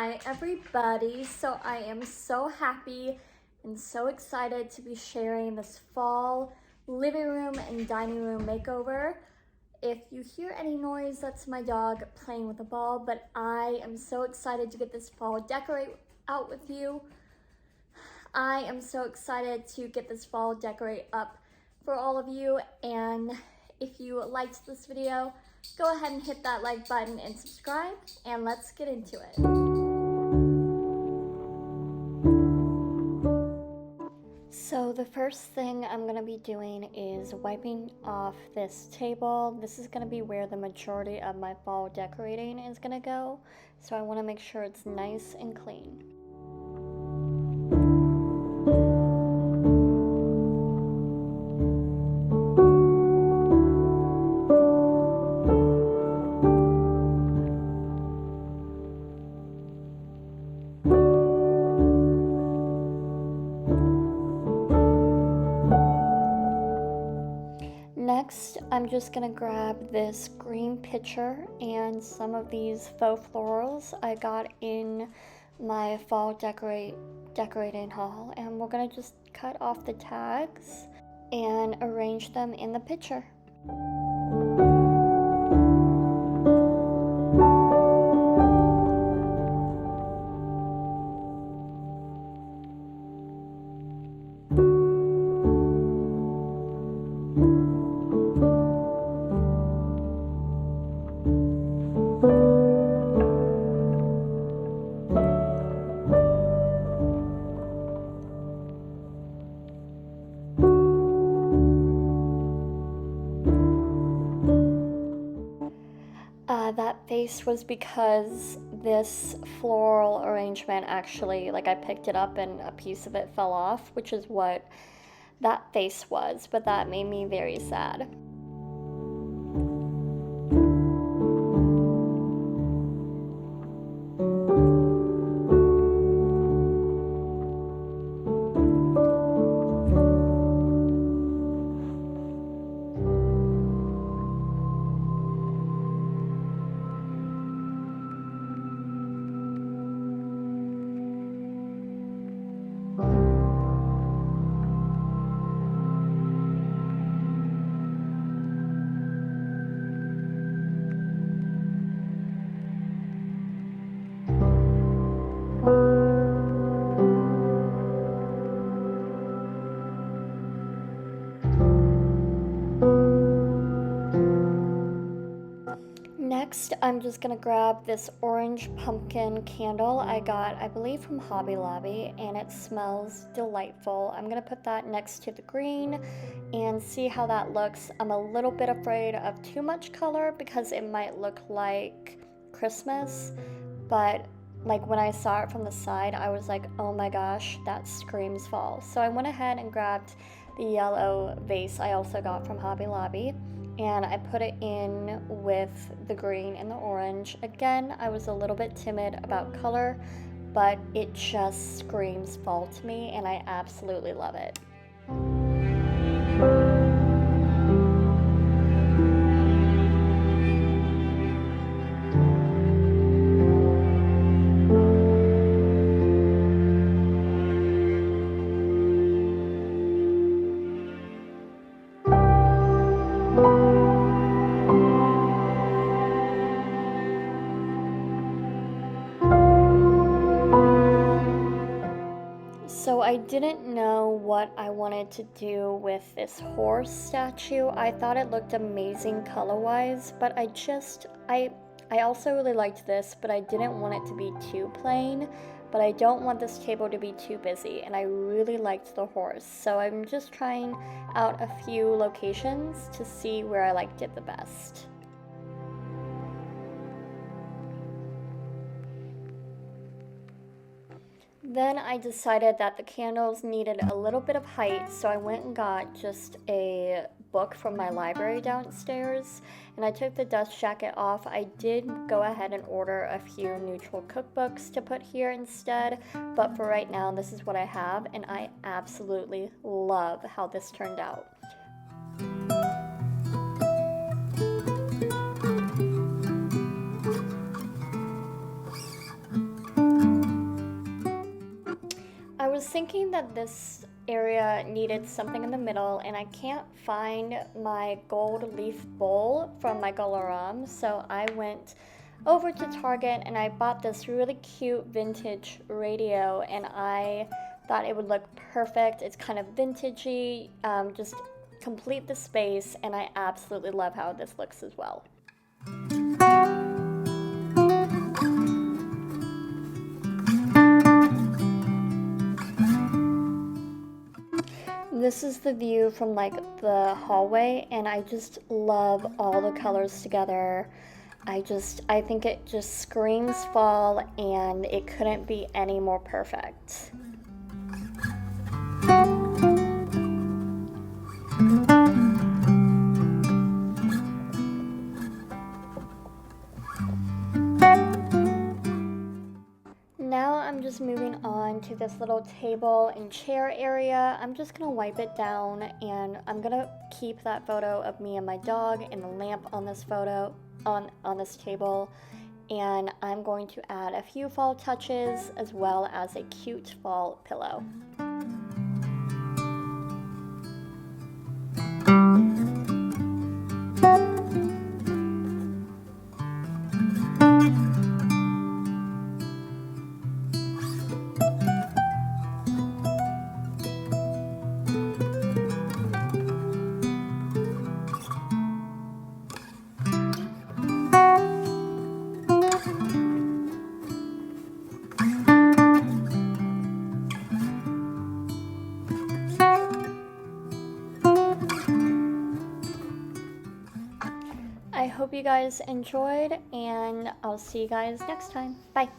Hi everybody, so I am so happy and so excited to be sharing this fall living room and dining room makeover. If you hear any noise, that's my dog playing with a ball, but I am so excited to get this fall decorate out with you. I am so excited to get this fall decorate up for all of you, and if you liked this video, go ahead and hit that like button and subscribe, and let's get into it. So the first thing I'm going to be doing is wiping off this table. This is going to be where the majority of my fall decorating is going to go, so I want to make sure it's nice and clean. Next, I'm just gonna grab this green pitcher and some of these faux florals I got in my fall decorating haul, and we're gonna just cut off the tags and arrange them in the pitcher. That face was because this floral arrangement actually, like, I picked it up and a piece of it fell off, which is what that face was, but that made me very sad. Next, I'm just gonna grab this orange pumpkin candle I got, I believe, from Hobby Lobby, and it smells delightful. I'm gonna put that next to the green and see how that looks. I'm a little bit afraid of too much color because it might look like Christmas, but like when I saw it from the side, I was like, oh my gosh, that screams fall. So I went ahead and grabbed the yellow vase I also got from Hobby Lobby, and I put it in with the green and the orange. Again, I was a little bit timid about color, but it just screams fall to me, and I absolutely love it. So I didn't know what I wanted to do with this horse statue. I thought it looked amazing color-wise, but I also really liked this, but I didn't want it to be too plain, but I don't want this table to be too busy, and I really liked the horse. So I'm just trying out a few locations to see where I liked it the best. Then I decided that the candles needed a little bit of height, so I went and got just a book from my library downstairs, and I took the dust jacket off. I did go ahead and order a few neutral cookbooks to put here instead, but for right now, this is what I have, and I absolutely love how this turned out. thinking that this area needed something in the middle, and I can't find my gold leaf bowl from my Galaram, so I went over to Target and I bought this really cute vintage radio, and I thought it would look perfect. It's kind of vintagey, just complete the space, and I absolutely love how this looks as well. This is the view from like the hallway, and I just love all the colors together. I think it just screams fall, and it couldn't be any more perfect. Now I'm just moving on to this little table and chair area. I'm just gonna wipe it down, and I'm gonna keep that photo of me and my dog and the lamp on this photo on this table, and I'm going to add a few fall touches as well as a cute fall pillow. I hope you guys enjoyed, and I'll see you guys next time. Bye.